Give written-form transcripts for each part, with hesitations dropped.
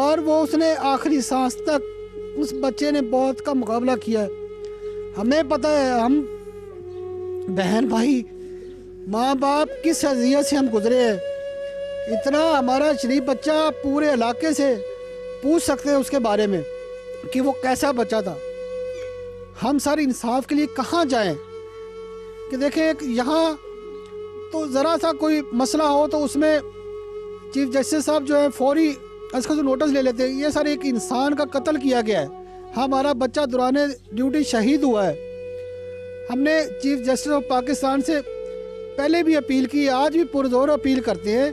और वो उसने आखिरी सांस तक उस बच्चे ने बहुत का मुकाबला किया है। हमें पता है, हम बहन भाई माँ बाप किस अज़ियत से हम गुजरे हैं। इतना हमारा शरीफ बच्चा, पूरे इलाके से पूछ सकते हैं उसके बारे में कि वो कैसा बच्चा था। हम सर इंसाफ के लिए कहाँ जाएं? कि देखें, यहाँ तो ज़रा सा कोई मसला हो तो उसमें चीफ जस्टिस साहब जो है फौरी इसका जो नोटिस ले लेते हैं। ये सर एक इंसान का कत्ल किया गया है, हमारा बच्चा दौरान ड्यूटी शहीद हुआ है। हमने चीफ जस्टिस ऑफ पाकिस्तान से पहले भी अपील की, आज भी पुरजोर अपील करते हैं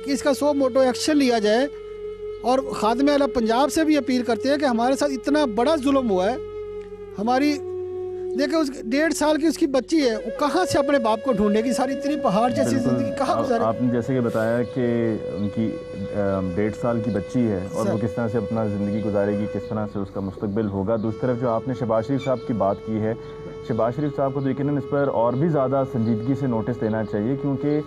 कि इसका सो मोटो एक्शन लिया जाए। और खादिम आला पंजाब से भी अपील करते हैं कि हमारे साथ इतना बड़ा जुल्म हुआ है। हमारी देखिए, उस 1.5 साल की उसकी बच्ची है, वो कहाँ से अपने बाप को ढूंढेगी? सारी इतनी पहाड़ जैसी जिंदगी कहाँ गुजारे? आपने जैसे कि बताया कि उनकी 1.5 साल की बच्ची है और वो किस तरह से अपना ज़िंदगी गुजारेगी, किस तरह से उसका मुस्तकबिल होगा। दूसरी तरफ जो आपने शहबाज शरीफ साहब की बात की है, शहबाज शरीफ साहब को तो यकीनन इस पर और भी ज़्यादा संजीदगी से नोटिस देना चाहिए, क्योंकि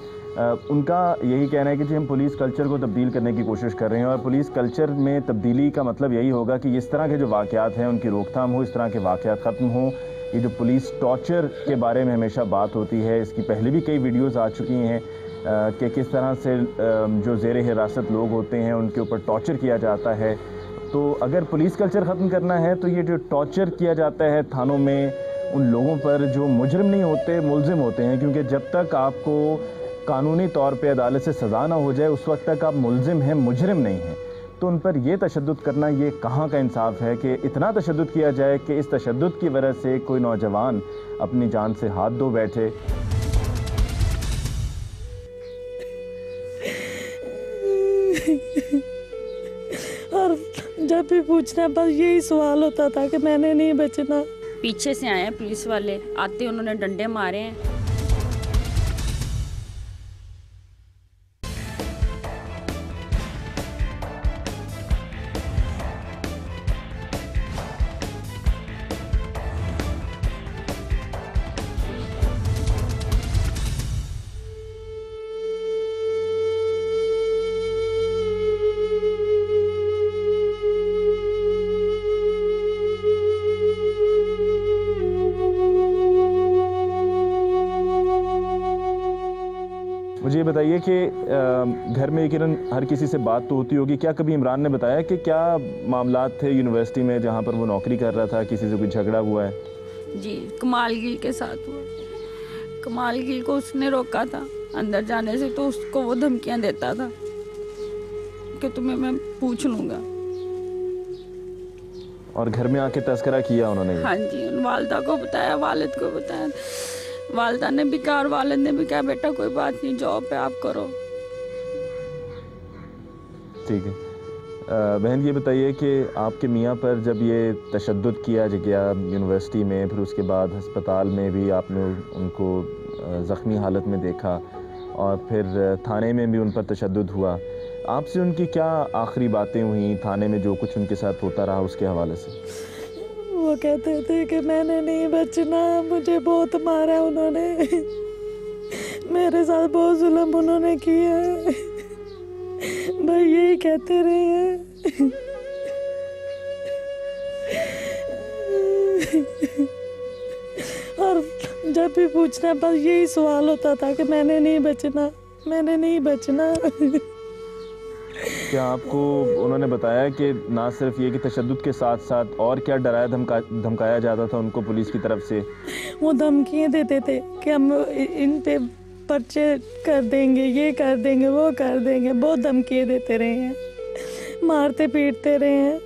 उनका यही कहना है कि जी हम पुलिस कल्चर को तब्दील करने की कोशिश कर रहे हैं और पुलिस कल्चर में तब्दीली का मतलब यही होगा कि इस तरह के जो वाक़यात हैं उनकी रोकथाम हो, इस तरह के वाक़यात ख़त्म हो। ये जो पुलिस टॉर्चर के बारे में हमेशा बात होती है, इसकी पहले भी कई वीडियोज़ आ चुकी हैं कि किस तरह से जो ज़ेर हिरासत लोग होते हैं उनके ऊपर टॉर्चर किया जाता है। तो अगर पुलिस कल्चर ख़त्म करना है तो ये जो टॉर्चर किया जाता है थानों में उन लोगों पर जो मुजरिम नहीं होते, मुलजिम होते हैं, क्योंकि जब तक आपको कानूनी तौर पे अदालत से सज़ा ना हो जाए उस वक्त तक आप मुलजिम हैं, मुजरिम नहीं हैं। तो उन पर यह तशद्दुद करना, ये कहाँ का इंसाफ है कि इतना तशद्दुद किया जाए कि इस तशद्दुद की वजह से कोई नौजवान अपनी जान से हाथ धो बैठे। और जब भी पूछना बस यही सवाल होता था कि मैंने नहीं बचना। पीछे से आए हैं पुलिस वाले, आते उन्होंने डंडे मारे हैं। मुझे ये बताइए कि घर में यकीनन हर किसी से बात तो होती होगी, क्या कभी इमरान ने बताया कि क्या मामलात थे यूनिवर्सिटी में जहाँ पर वो नौकरी कर रहा था, किसी से कोई झगड़ा हुआ है? जी, कमाल गिल के साथ हुआ। कमाल गिल को उसने रोका था अंदर जाने से, तो उसको वो धमकियां देता था कि तुम्हें मैं पूछ लूँगा। और घर में आके तस्करा किया उन्होंने? हाँ जी, वालिदा को बताया, वालिद को बताया। वालिदा ने भी कहा और वालिद ने भी कहा बेटा कोई बात नहीं, जॉब पे आप करो। ठीक है। बहन ये बताइए कि आपके मियाँ पर जब ये तशद्दुद किया गया यूनिवर्सिटी में, फिर उसके बाद अस्पताल में भी आपने उनको ज़ख्मी हालत में देखा और फिर थाने में भी उन पर तशद्दुद हुआ, आपसे उनकी क्या आखिरी बातें हुई थाने में, जो कुछ उनके साथ होता रहा उसके हवाले से? वो कहते थे कि मैंने नहीं बचना, मुझे बहुत मारा उन्होंने, मेरे साथ बहुत जुल्म उन्होंने किया है, भाई यही कहते रहे हैं। और जब भी पूछना बस यही सवाल होता था कि मैंने नहीं बचना, मैंने नहीं बचना। क्या आपको उन्होंने बताया कि ना सिर्फ ये कि तशद्दुद के साथ साथ और क्या डराया धमकाया जाता था उनको पुलिस की तरफ से? वो धमकियाँ देते थे कि हम इन पे पर्चे कर देंगे, ये कर देंगे, वो कर देंगे, बहुत धमकियाँ देते रहे हैं, मारते पीटते रहे हैं।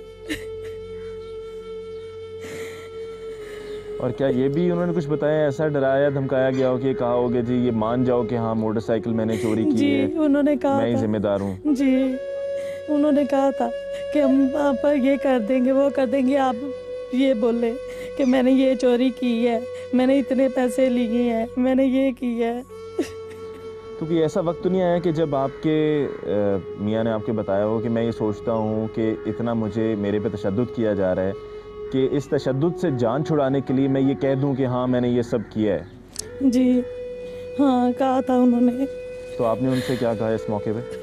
और क्या ये भी उन्होंने कुछ बताया, ऐसा डराया धमकाया गया हो कि कहा होगे जी ये मान जाओ कि हाँ मोटरसाइकिल मैंने चोरी की है, उन्होंने कहा मैं ही जिम्मेदार हूँ? जी, उन्होंने कहा था कि हम आप पर ये कर देंगे, वो कर देंगे, आप ये बोले कि मैंने ये चोरी की है, मैंने इतने पैसे लिए हैं, मैंने ये किया है। तो कि ऐसा वक्त तो नहीं आया कि जब आपके मियाँ ने आपके बताया हो कि मैं ये सोचता हूँ कि इतना मुझे मेरे पे तशद्दुद किया जा रहा है कि इस तशद्दुद से जान छुड़ाने के लिए मैं ये कह दूँ कि हाँ मैंने ये सब किया है? जी हाँ, कहा था उन्होंने। तो आपने उनसे क्या कहा इस मौके पे?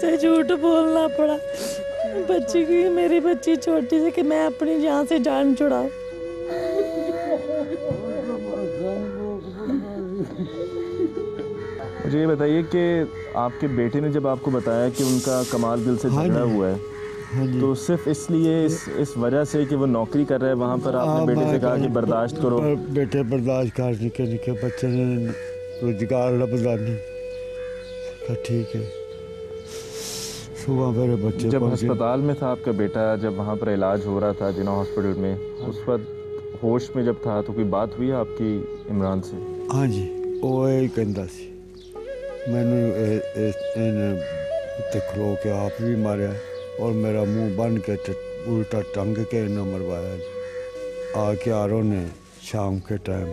से झूठ बोलना पड़ा बच्ची की, मेरी बच्ची छोटी सी, कि मैं अपनी जान से जान छुड़ाऊं। मुझे ये बताइए कि आपके बेटे ने जब आपको बताया कि उनका कमाल गिल से झगड़ा हुआ है, तो सिर्फ इसलिए इस वजह से कि वो नौकरी कर रहा है वहाँ पर आपने बेटे से कहा कि बर्दाश्त करो? बेटे बर्दाश्त कर, निके निके बच्चे ने रोजगार लभदा नहीं, ठीक है। सुबह मेरे बच्चे जब अस्पताल में था आपका बेटा, जब वहाँ पर इलाज हो रहा था जिना हॉस्पिटल में, उस वक्त होश में जब था तो कोई बात हुई आपकी इमरान से? हाँ जी, वो यही कहता सी मैनू उत्ते खलो के आप भी मारिया और मेरा मुंह बन के उल्टा टंग के न मरवाया। आके आरो ने शाम के टाइम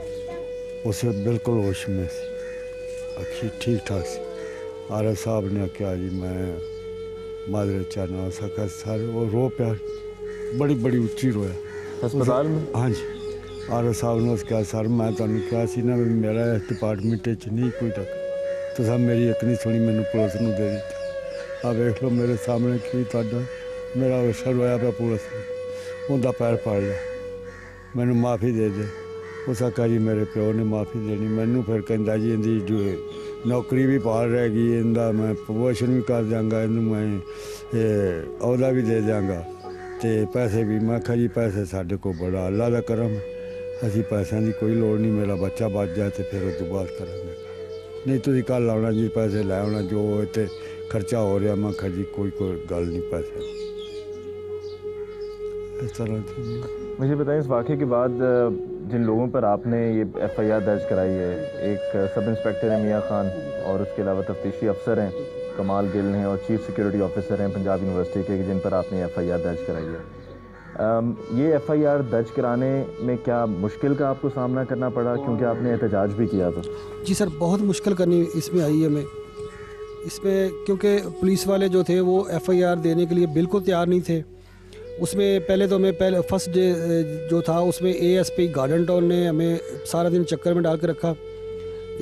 उसे बिल्कुल होश में सी, अखी ठीक ठाक सी। आर साहब ने क्या जी मैं मादरे चाहना सका सर, वो रो प्या, बड़ी बड़ी उच्ची रोया अस्पताल में? हाँ जी। आर साहब ने कहा सर मैं तुम कहा सी ना मेरा इस डिपार्टमेंट नहीं कोई टक, तो सब मेरी एक नहीं सुनी, मैंने पुलिस को दे दी। आ देख लो मेरे सामने की तुहाडा मेरा असर होया पे पुलिस ने उनका पैर फाड़ लिया, मैनू माफ़ी दे दे। उस आखा जी मेरे प्यो ने माफ़ी देनी, मैनू फिर कहता जी इनकी जो नौकरी भी पाल रहेगी, इनका मैं प्रमोशन भी कर देंगा, इन मैं अहदा भी दे देंगा, तो पैसे भी। मैं आखा जी पैसे साढ़े को बड़ा अल्लाह का करम, असी पैसों की कोई लोड़ नहीं, मेरा बच्चा बच जाए तो फिर उस बाद करेंगे, नहीं तुम कल आना जी पैसे लै आना, जो इतने खर्चा हो रहा। मैं आखा जी कोई गल नहीं पैसे इस तरह। मुझे बताएं इस वाक़े के बाद जिन लोगों पर आपने ये FIR दर्ज कराई है, एक सब इंस्पेक्टर है मियाँ खान और उसके अलावा तफ्तीशी अफसर हैं कमाल गिल हैं और चीफ सिक्योरिटी ऑफिसर हैं पंजाब यूनिवर्सिटी के, जिन पर आपने FIR दर्ज कराई है। ये FIR दर्ज कराने में क्या मुश्किल का आपको सामना करना पड़ा, क्योंकि आपने एहतजाज भी किया था? जी सर, बहुत मुश्किल करनी इसमें आई है हमें इसमें, क्योंकि पुलिस वाले जो थे वो FIR देने के लिए बिल्कुल तैयार नहीं थे। उसमें पहले तो हमें फर्स्ट डे जो था उसमें ASP गार्डन टाउन ने हमें सारा दिन चक्कर में डाल के रखा।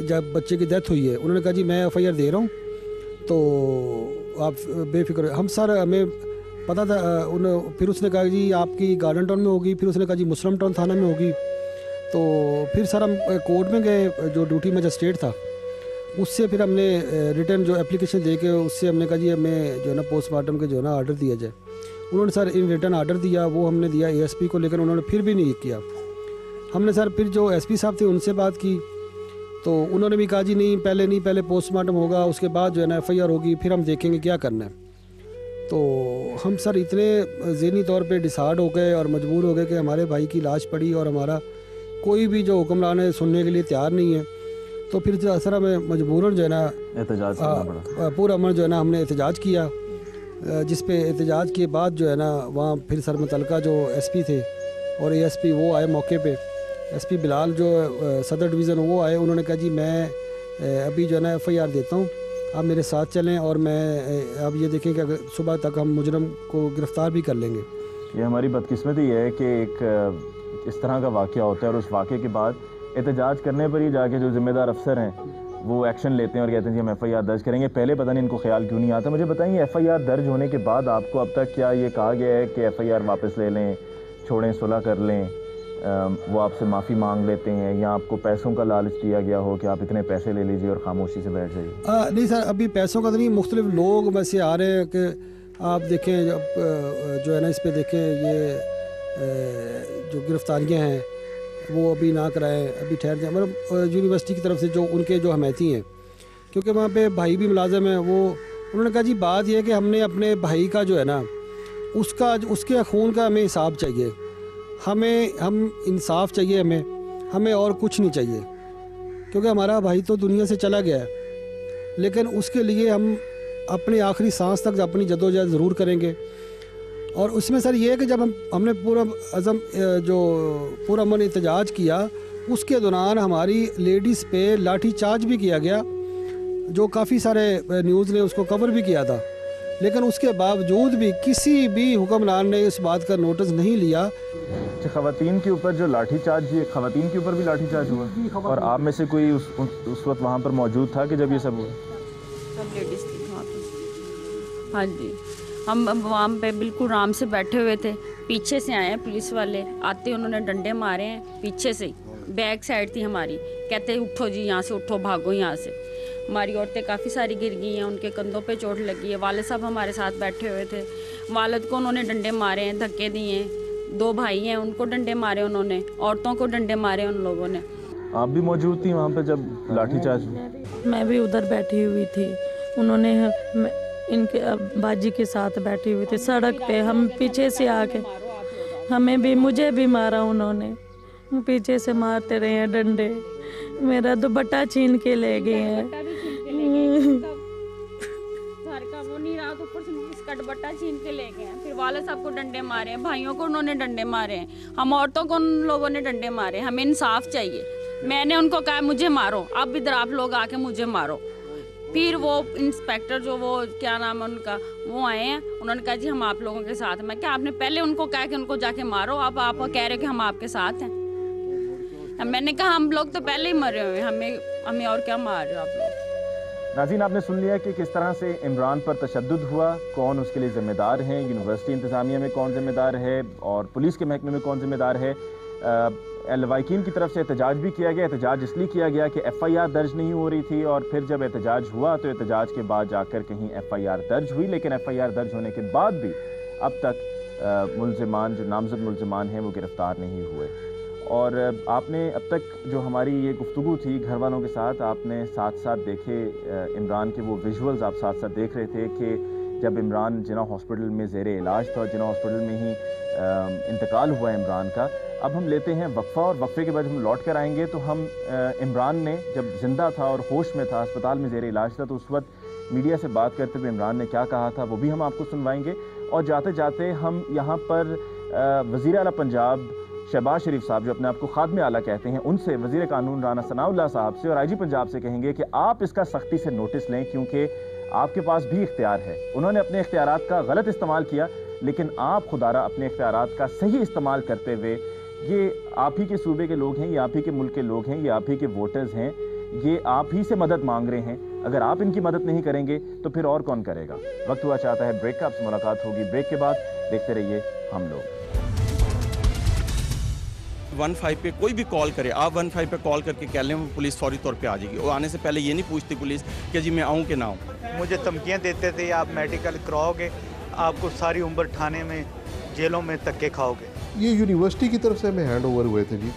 जब बच्चे की डेथ हुई है उन्होंने कहा जी मैं FIR दे रहा हूँ, तो आप बेफिक्र। हम सर हमें पता था फिर उसने कहा जी आपकी गार्डन टाउन में होगी, फिर उसने कहा जी मुस्लिम टाउन थाना में होगी। तो फिर सर हम कोर्ट में गए, जो ड्यूटी मजिस्ट्रेट था उससे फिर हमने रिटर्न जो एप्लीकेशन दे के उससे हमने कहा जी हमें जो है ना पोस्टमार्टम के जो है ना आर्डर दिया जाए। उन्होंने सर इन रिटर्न आर्डर दिया, वो हमने दिया ASP को, लेकिन उन्होंने फिर भी नहीं किया। हमने सर फिर जो SP साहब थे उनसे बात की, तो उन्होंने भी कहा जी नहीं पहले पोस्टमार्टम होगा, उसके बाद जो है ना FIR होगी, फिर हम देखेंगे क्या करना है। तो हम सर इतने ज़हनी तौर पे डिसाइड हो गए और मजबूर हो गए कि हमारे भाई की लाश पड़ी और हमारा कोई भी जो हुक्मरान है सुनने के लिए तैयार नहीं है। तो फिर सर हमें मजबूरन जो है ना एहतजाज करना पड़ा। पूरा अमल जो है ना हमने एहतजाज किया, जिस पे एहतजाज के बाद जो है ना वहाँ फिर सर मुतलका जो SP थे और ASP वो आए मौके पे। SP बिलाल जो सदर डिवीज़न वो आए, उन्होंने कहा जी मैं अभी जो है ना FIR देता हूँ, आप मेरे साथ चलें और मैं अब ये देखें कि अगर सुबह तक हम मुजरम को गिरफ़्तार भी कर लेंगे। ये हमारी बदकिस्मती है कि एक इस तरह का वाक़या होता है और उस वाक़े के बाद एहतजाज करने पर ही जाके जो ज़िम्मेदार अफसर हैं वो एक्शन लेते हैं और कहते हैं कि हम FIR दर्ज करेंगे। पहले पता नहीं इनको ख्याल क्यों नहीं आता। मुझे बताइए FIR दर्ज होने के बाद आपको अब तक क्या ये कहा गया है कि FIR वापस ले लें, छोड़ें, सुलह कर लें, वो आपसे माफ़ी मांग लेते हैं, या आपको पैसों का लालच दिया गया हो कि आप इतने पैसे ले लीजिए और खामोशी से बैठ जाइए? नहीं सर, अभी पैसों का तो नहीं, मुख्तलिफ लोग वैसे आ रहे हैं कि आप देखें जो है ना इस पर देखें ये जो गिरफ्तारियाँ हैं वो अभी ना कराएं, अभी ठहर जाए। मतलब यूनिवर्सिटी की तरफ से जो उनके जो हमायती हैं, क्योंकि वहाँ पे भाई भी मुलाजिम हैं, वो उन्होंने कहा जी बात यह है कि हमने अपने भाई का जो है ना उसके खून का हमें हिसाब चाहिए, हम इंसाफ चाहिए, हमें और कुछ नहीं चाहिए, क्योंकि हमारा भाई तो दुनिया से चला गया है, लेकिन उसके लिए हम अपनी आखिरी सांस तक अपनी जद्दोजहद ज़रूर करेंगे। और उसमें सर ये है कि जब हमने पूरा अमन एहतजाज किया, उसके दौरान हमारी लेडीज़ पे लाठी चार्ज भी किया गया, जो काफ़ी सारे न्यूज़ ने उसको कवर भी किया था, लेकिन उसके बावजूद भी किसी भी हुक्मरान ने इस बात का नोटिस नहीं लिया। ख़वातीन के ऊपर जो लाठीचार्ज, ये ख़वातीन के ऊपर भी लाठीचार्ज हुआ और आप में से कोई उस वक्त वहाँ पर मौजूद था कि जब ये सब हुआ? सब लेडीज़ थी वहाँ हाँ जी, हम वहाँ पे बिल्कुल आराम से बैठे हुए थे, पीछे से आए हैं पुलिस वाले, आते उन्होंने डंडे मारे हैं पीछे से, बैक साइड थी हमारी, कहते उठो जी यहाँ से, उठो भागो यहाँ से। हमारी औरतें काफ़ी सारी गिर गई हैं, उनके कंधों पे चोट लगी है। वालिद साहब हमारे साथ बैठे हुए थे, वालिद को उन्होंने डंडे मारे हैं, धक्के दिए हैं। 2 भाई हैं, उनको डंडे मारे उन्होंने, औरतों को डंडे मारे उन लोगों ने। आप भी मौजूद थी वहाँ पे जब लाठीचार्ज? मैं भी उधर बैठी हुई थी, उन्होंने इनके बाजी के साथ बैठी हुई थी सड़क पे, हम पीछे से आके मुझे भी मारा उन्होंने, पीछे से मारते रहे हैं डंडे, मेरा दुपट्टा छीन के ले गए हैं। घर का वो नहीं रहा तो ऊपर से इसका दुपट्टा छीन के ले गए हैं। फिर वाले साहब को डंडे मारे हैं, भाइयों को उन्होंने डंडे मारे हैं, हम औरतों को उन लोगों ने डंडे मारे। हमें इंसाफ चाहिए। मैंने उनको कहा मुझे मारो, अब इधर आप लोग आके मुझे मारो। फिर वो इंस्पेक्टर जो वो क्या नाम है उनका, वो आए हैं, उन्होंने कहा जी हम आप लोगों के साथ हैं। मैं क्या आपने पहले उनको कहा कि उनको जाके मारो, अब आप कह रहे हो कि हम आपके साथ हैं। मैंने कहा हम लोग तो पहले ही मरे हुए, हमें और क्या मार रहे हो आप लोग। नाज़रीन, आपने सुन लिया कि किस तरह से इमरान पर तशद्दुद हुआ, कौन उसके लिए ज़िम्मेदार हैं, यूनिवर्सिटी इंतज़ामिया में कौन ज़िम्मेदार है और पुलिस के महकमे में कौन ज़िम्मेदार है। लवाकिन की तरफ से एहतजाज भी किया गया। एहतजाज इसलिए किया गया कि FIR दर्ज नहीं हो रही थी, और फिर जब एहतजाज हुआ तो एहतजाज के बाद जाकर कहीं FIR दर्ज हुई, लेकिन FIR दर्ज होने के बाद भी अब तक मुल्ज़िमान, जो नामज़द मुल्ज़िमान हैं, वो गिरफ़्तार नहीं हुए। और आपने अब तक जो हमारी ये गुफ्तगू थी घर वालों के साथ, आपने साथ साथ देखे इमरान के वो विजुअल्स आप साथ साथ देख रहे थे कि जब इमरान जिना हॉस्पिटल में ज़ेरे इलाज था और जिना हॉस्पिटल में ही इंतकाल हुआ इमरान का। अब हम लेते हैं वक्फ़ा, और वक्फ़े के बाद हम लौट कर आएंगे तो हम इमरान ने जब ज़िंदा था और होश में था, अस्पताल में ज़ेरे इलाज था, तो उस वक्त मीडिया से बात करते हुए इमरान ने क्या कहा था वो भी हम आपको सुनवाएंगे। और जाते जाते हम यहाँ पर वज़ीर आला पंजाब शहबाज शरीफ साहब, जो अपने आप को खादमे आला कहते हैं, उनसे, वज़ीर कानून राना सनाउल्लाह साहब से और IG पंजाब से कहेंगे कि आप इसका सख्ती से नोटिस लें, क्योंकि आपके पास भी इख्तियार है। उन्होंने अपने इख्तियारात का गलत इस्तेमाल किया, लेकिन आप खुदारा अपने इख्तियारात का सही इस्तेमाल करते हुए, ये आप ही के सूबे के लोग हैं, ये आप ही के मुल्क के लोग हैं, ये आप ही के वोटर्स हैं, ये आप ही से मदद मांग रहे हैं। अगर आप इनकी मदद नहीं करेंगे तो फिर और कौन करेगा। वक्त हुआ चाहता है ब्रेक का, आपसे मुलाकात होगी ब्रेक के बाद। देखते रहिए हम लोग। 15 पे कोई भी कॉल करे, आप 15 पे कॉल करके कह लें, वो पुलिस फौरी तौर पे आ जाएगी। और आने से पहले ये नहीं पूछती पुलिस कि जी मैं आऊँ कि ना आऊँ। मुझे धमकियाँ देते थे, आप मेडिकल कराओगे, आपको सारी उम्र थाने में, जेलों में धक्के खाओगे। ये यूनिवर्सिटी की तरफ से हमें हैंड ओवर हुए थे जी।